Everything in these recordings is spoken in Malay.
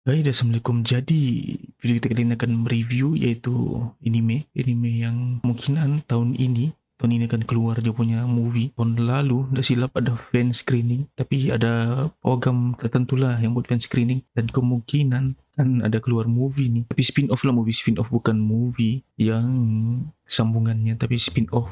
Hai, Assalamualaikum. Jadi, video kita kali ini akan mereview yaitu anime yang kemungkinan tahun ini akan keluar dia punya movie. Tahun lalu, tak silap ada fan screening, tapi ada program tertentu lah yang buat fan screening dan kemungkinan kan ada keluar movie nih. Tapi spin-off lah, movie spin-off, bukan movie yang sambungannya, tapi spin-off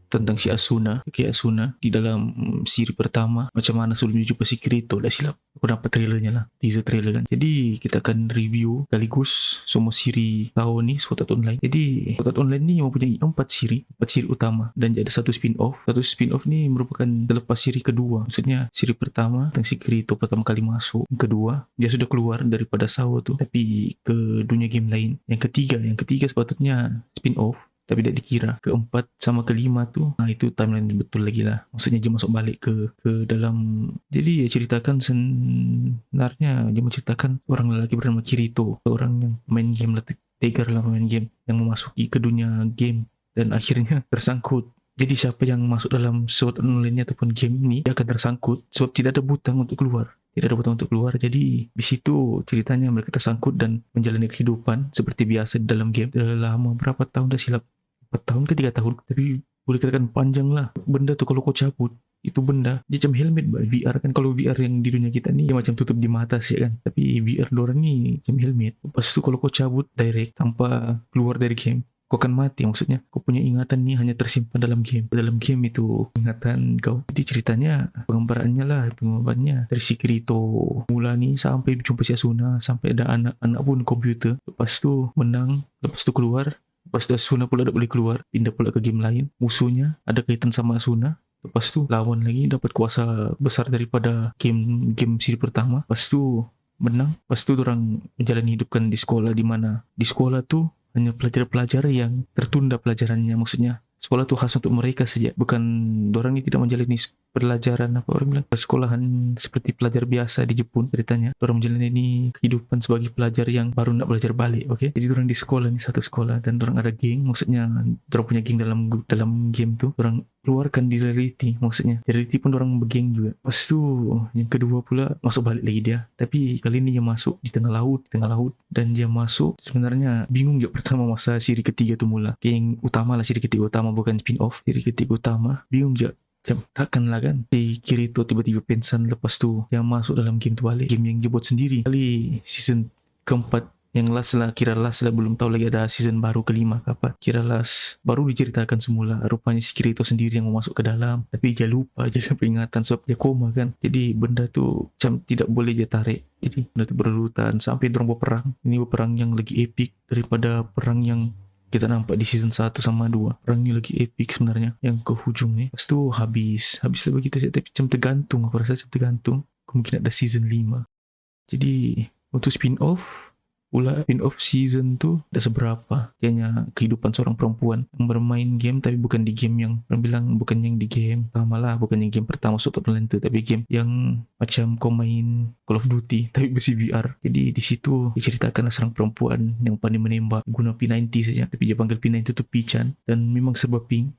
tentang si Asuna di dalam siri pertama, macam mana sebelum jumpa si Kirito. Tak silap aku dapat trailernya lah, teaser trailer kan. Jadi kita akan review sekaligus semua siri tahun ni Sword Art Online. Jadi Sword Art Online ni mempunyai 4 siri utama dan ada satu spin-off. Satu spin-off ni merupakan selepas siri kedua. Maksudnya siri pertama tentang si Kirito pertama kali masuk, yang kedua dia sudah keluar daripada Sao tu tapi ke dunia game lain. Yang ketiga sepatutnya spin-off tapi tidak dikira. Keempat sama kelima tu, itu timeline betul lagi lah. Maksudnya dia masuk balik ke dalam. Jadi dia ceritakan sebenarnya dia menceritakan orang lelaki bernama Kirito, orang yang main game lah, tegar lah main game, yang memasuki ke dunia game dan akhirnya tersangkut. Jadi siapa yang masuk dalam Sword Art Online ataupun game ni, dia akan tersangkut sebab tidak ada butang untuk keluar. Jadi di situ ceritanya mereka tersangkut dan menjalani kehidupan seperti biasa di dalam game. Lama berapa tahun dah silap, 4 tahun ke 3 tahun, tapi boleh katakan panjang lah. Benda tu kalau kau cabut, itu benda dia macam helmet VR kan. Kalau VR yang di dunia kita ni dia macam tutup di mata sih kan, tapi VR dorang ni macam helmet. Lepas tu kalau kau cabut direct tanpa keluar dari game, kau akan mati. Maksudnya kau punya ingatan ni hanya tersimpan dalam game itu ingatan kau. Jadi ceritanya pengembangannya dari si Kirito mula ni sampai jumpa si Asuna, sampai ada anak pun komputer. Lepas tu menang, lepas tu keluar. Lepas tu Asuna pula tak boleh keluar, pindah pula ke game lain. Musuhnya ada kaitan sama Asuna. Lepas tu lawan lagi, dapat kuasa besar daripada game siri pertama. Lepas tu menang. Lepas tu orang menjalani hidupkan di sekolah, di mana di sekolah tu hanya pelajar-pelajar yang tertunda pelajarannya. Maksudnya sekolah tu khas untuk mereka saja. Bukan dorang ni tidak menjalani pelajaran apa orang bilang, sekolahan seperti pelajar biasa di Jepun ceritanya. Dorang menjalani kehidupan sebagai pelajar yang baru nak belajar balik. Okay? Jadi dorang di sekolah ni, satu sekolah, dan dorang ada geng. Maksudnya dorang punya geng dalam game tu. Dorang keluarkan di reality. Maksudnya di reality pun dorang bergeng juga. Lepas tu yang kedua pula masuk balik lagi dia. Tapi kali ni dia masuk di tengah laut. Dan dia masuk sebenarnya bingung juga pertama masa siri ketiga tu mula. Yang utama lah, siri ketiga utama, bukan spin-off. Siri ketiga utama bingung juga. Macam takkanlah kan si Kirito tiba-tiba pensan. Lepas tu yang masuk dalam game tu balik, game yang dia buat sendiri. Kali season keempat yang last lah, kira last lah, belum tahu lagi ada season baru kelima ke apa, kira last baru diceritakan semula. Rupanya si Kirito sendiri yang mau masuk ke dalam, tapi dia lupa, dia sampai ingatan sebab dia koma kan. Jadi benda tu macam tidak boleh dia tarik. Jadi benda tu berurutan sampai dorang berperang. Ini berperang yang lagi epic daripada perang yang kita nampak di season 1 sama 2. Perang ni lagi epic sebenarnya, yang ke hujung ni. Lepas tu habis lah begitu saja. Tapi macam tergantung, aku rasa macam tergantung. Kemungkinan ada season 5. Jadi untuk spin-off season tu dah seberapa. Dia hanya kehidupan seorang perempuan yang bermain game, tapi bukan di game yang orang bilang, bukan yang di game pertama lah, bukan yang game pertama Sword Art Online tu, tapi game yang macam kau main Call of Duty tapi versi VR. Jadi di situ diceritakan seorang perempuan yang pandai menembak guna P90 saja, tapi dia panggil P90 tu Pichan, dan memang serba pink.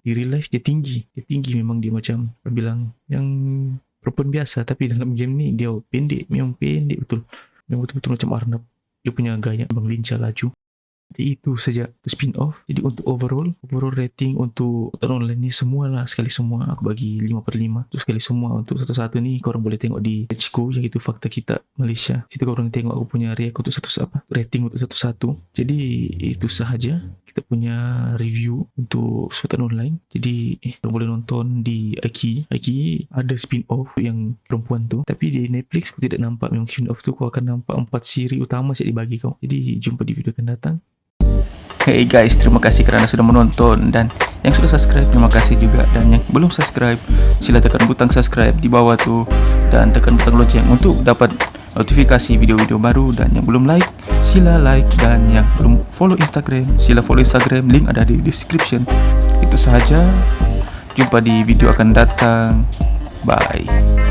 Di real life dia tinggi memang. Dia macam orang bilang yang perempuan biasa, tapi dalam game ni dia pendek, memang pendek betul. Yang betul-betul macam Arnab. Dia punya gaya bang lincah laju. Jadi itu saja spin-off. Jadi untuk overall rating untuk online ni semualah, sekali semua aku bagi 5/5. Terus sekali semua untuk satu-satu ni korang boleh tengok di page-ku, yang itu Fakta Kita Malaysia. Situ korang tengok aku punya react untuk rating untuk satu-satu. Jadi itu sahaja kita punya review untuk Sword Art Online. Jadi korang boleh nonton di Aiki ada spin-off yang perempuan tu, tapi di Netflix aku tidak nampak memang spin-off tu. Kau akan nampak 4 siri utama saya dibagi kau. Jadi jumpa di video akan datang. Hey guys, terima kasih kerana sudah menonton, dan yang sudah subscribe terima kasih juga, dan yang belum subscribe sila tekan butang subscribe di bawah tu dan tekan butang lonceng untuk dapat notifikasi video-video baru, dan yang belum like sila like, dan yang belum follow Instagram sila follow Instagram, link ada di description. Itu sahaja, jumpa di video akan datang. Bye.